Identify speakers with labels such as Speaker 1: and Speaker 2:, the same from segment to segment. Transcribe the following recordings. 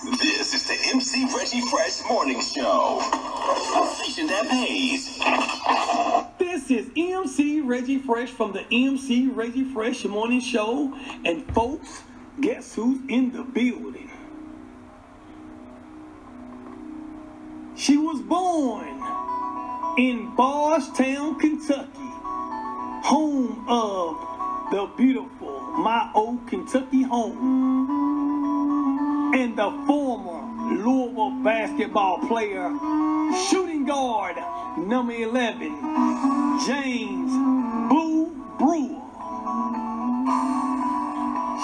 Speaker 1: This is the MC Reggie Fresh Morning Show. A station that pays.
Speaker 2: This is MC Reggie Fresh from the MC Reggie Fresh Morning Show. And folks, guess who's in the building? She was born in Bardstown, Kentucky, home of the beautiful My Old Kentucky Home, and the former Louisville basketball player, shooting guard number 11, James Boo Brewer.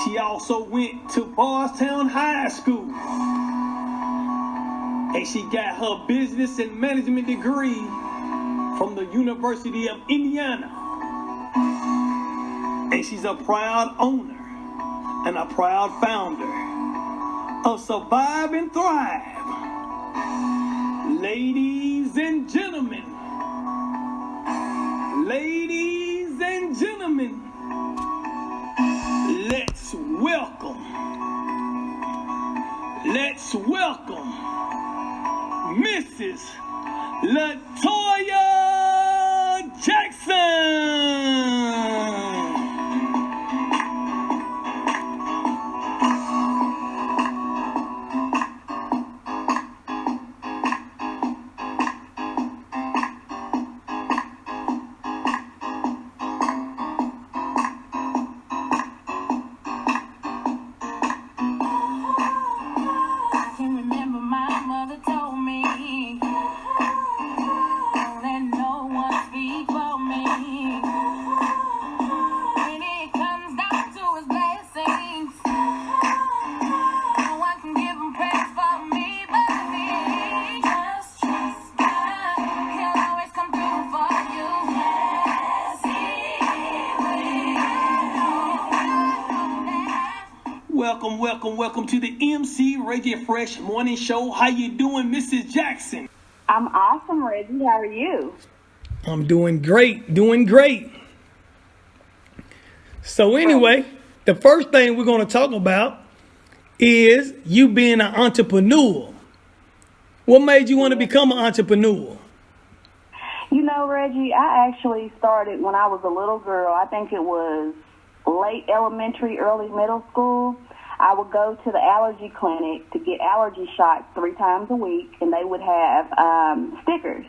Speaker 2: She also went to Bardstown High School, and she got her business and management degree from the University of Indiana. And she's a proud owner and a proud founder of Survive and Thrive. Ladies and gentlemen, let's welcome Mrs. Toya Jackson. Welcome to the MC Reggie Fresh Morning Show. How you doing, Mrs. Jackson?
Speaker 3: I'm awesome, Reggie. How are you?
Speaker 2: I'm doing great. So anyway, the first thing we're going to talk about is you being an entrepreneur. What made you want to become an entrepreneur?
Speaker 3: You know, Reggie, I actually started when I was a little girl. I think it was late elementary, early middle school. I would go to the allergy clinic to get allergy shots 3 times a week, and they would have stickers.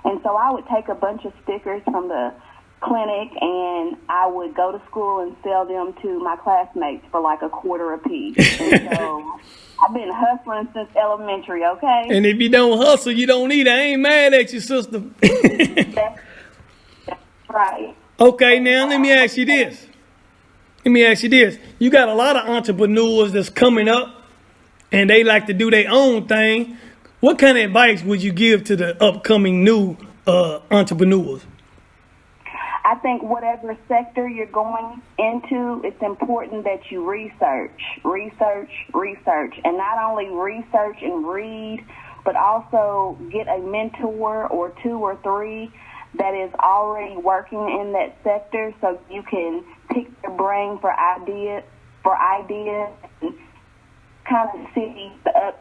Speaker 3: And so I would take a bunch of stickers from the clinic, and I would go to school and sell them to my classmates for like $0.25 a piece. And so I've been hustling since elementary, okay?
Speaker 2: And if you don't hustle, you don't eat. I ain't mad at you, sister.
Speaker 3: That's right.
Speaker 2: Okay, now let me ask you this. You got a lot of entrepreneurs that's coming up, and they like to do their own thing. What kind of advice would you give to the upcoming new entrepreneurs?
Speaker 3: I think whatever sector you're going into, it's important that you research, and not only research and read, but also get a mentor or 2 or 3 that is already working in that sector, so you can pick their brain for ideas and kind of see the ups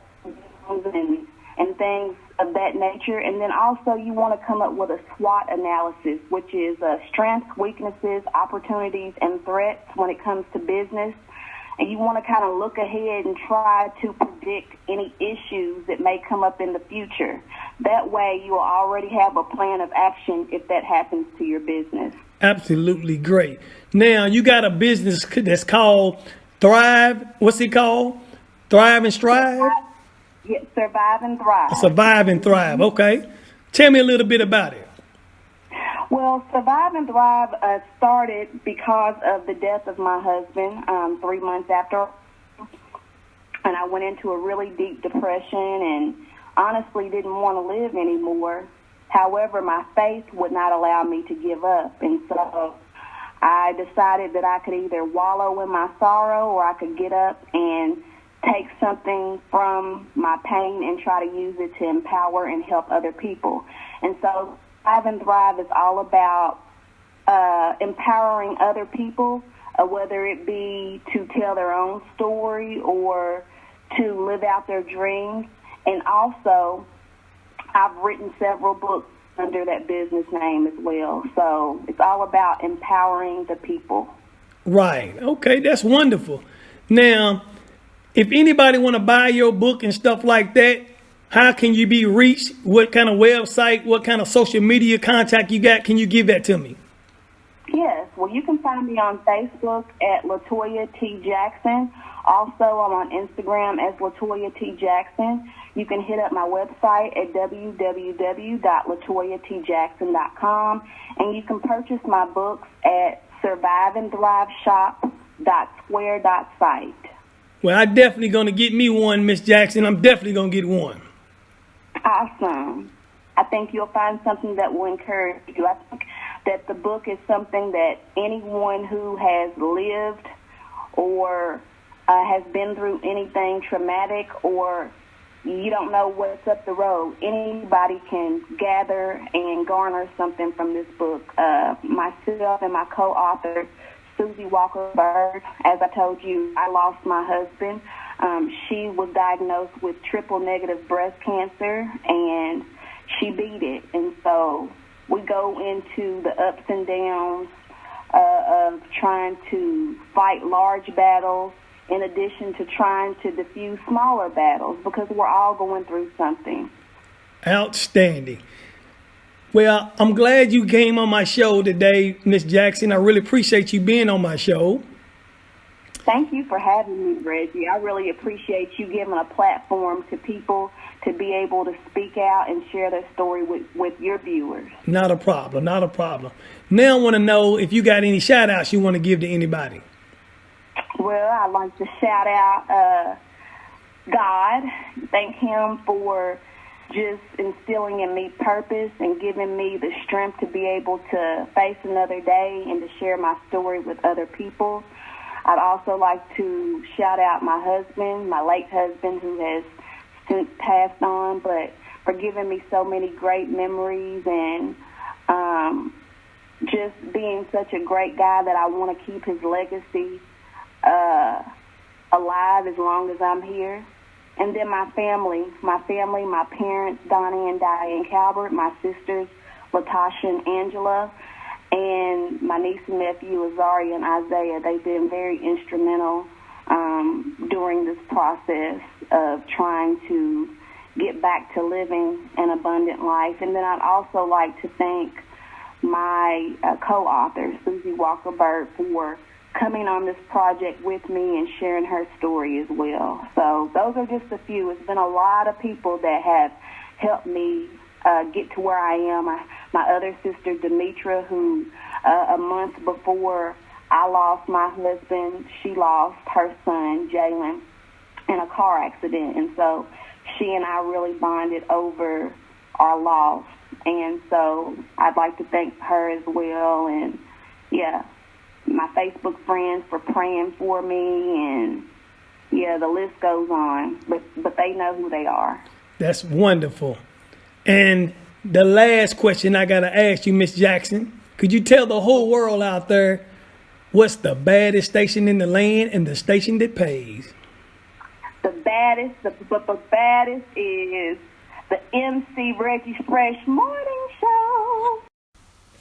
Speaker 3: and things of that nature. And then also you want to come up with a SWOT analysis, which is strengths, weaknesses, opportunities, and threats when it comes to business. And you want to kind of look ahead and try to predict any issues that may come up in the future. That way you will already have a plan of action if that happens to your business.
Speaker 2: Absolutely great. Now, you got a business that's called Thrive. What's it called? Thrive and Strive?
Speaker 3: Yeah, Survive and Thrive.
Speaker 2: Survive and Thrive. Okay. Tell me a little bit about it.
Speaker 3: Well, Survive and Thrive started because of the death of my husband 3 months after. And I went into a really deep depression and honestly didn't want to live anymore. However, my faith would not allow me to give up. And so I decided that I could either wallow in my sorrow or I could get up and take something from my pain and try to use it to empower and help other people. And so Survive and Thrive is all about empowering other people, whether it be to tell their own story or to live out their dreams. And also, I've written several books under that business name as well. So it's all about empowering the people.
Speaker 2: Right. Okay, that's wonderful. Now, if anybody want to buy your book and stuff like that, how can you be reached? What kind of website, what kind of social media contact you got? Can you give that to me?
Speaker 3: Yes. Well, you can find me on Facebook at LaToya T. Jackson. Also, I'm on Instagram as LaToya T. Jackson. You can hit up my website at www.latoyatjackson.com. And you can purchase my books at surviveandthriveshop.square.site.
Speaker 2: Well, I'm definitely going to get me one, Miss Jackson. I'm definitely going to get one.
Speaker 3: Awesome. I think you'll find something that will encourage you. I think that the book is something that anyone who has lived or has been through anything traumatic, or you don't know what's up the road, anybody can gather and garner something from this book. Myself and my co-author, Susie Walker-Bird, as I told you, I lost my husband. She was diagnosed with triple-negative breast cancer, and she beat it. And so we go into the ups and downs of trying to fight large battles in addition to trying to diffuse smaller battles, because we're all going through something.
Speaker 2: Outstanding. Well, I'm glad you came on my show today, Miss Jackson. I really appreciate you being on my show.
Speaker 3: Thank you for having me, Reggie. I really appreciate you giving a platform to people to be able to speak out and share their story with your viewers.
Speaker 2: Not a problem, not a problem. Now I want to know if you got any shout-outs you want to give to anybody.
Speaker 3: Well, I'd like to shout out God, thank him for just instilling in me purpose and giving me the strength to be able to face another day and to share my story with other people. I'd also like to shout out my husband, my late husband, who has since passed on, but for giving me so many great memories and just being such a great guy that I want to keep his legacy alive as long as I'm here. And then my family, my parents, Donnie and Diane Calvert, my sisters, Latasha and Angela, and my niece and nephew, Azaria and Isaiah. They've been very instrumental during this process of trying to get back to living an abundant life. And then I'd also like to thank my co-author, Susie Walker-Bird, for coming on this project with me and sharing her story as well. So those are just a few. It's been a lot of people that have helped me get to where I am. My other sister, Demetra, who a month before I lost my husband, she lost her son, Jalen, in a car accident. And so she and I really bonded over our loss. And so I'd like to thank her as well. And, yeah, my Facebook friends for praying for me, and yeah, the list goes on, but they know who they are.
Speaker 2: That's wonderful. And the last question I got to ask you, Miss Jackson, could you tell the whole world out there what's the baddest station in the land and the station that pays?
Speaker 3: The baddest is the MC Reggie Fresh Morning Show.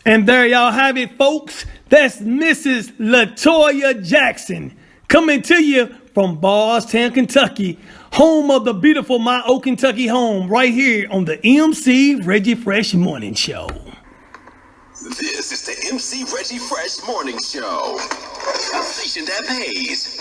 Speaker 2: And there y'all have it, folks. That's Mrs. LaToya Jackson coming to you from Bardstown, Kentucky, home of the beautiful My Old Kentucky home, right here on the MC Reggie Fresh Morning Show.
Speaker 1: This is the MC Reggie Fresh Morning Show, a station that pays.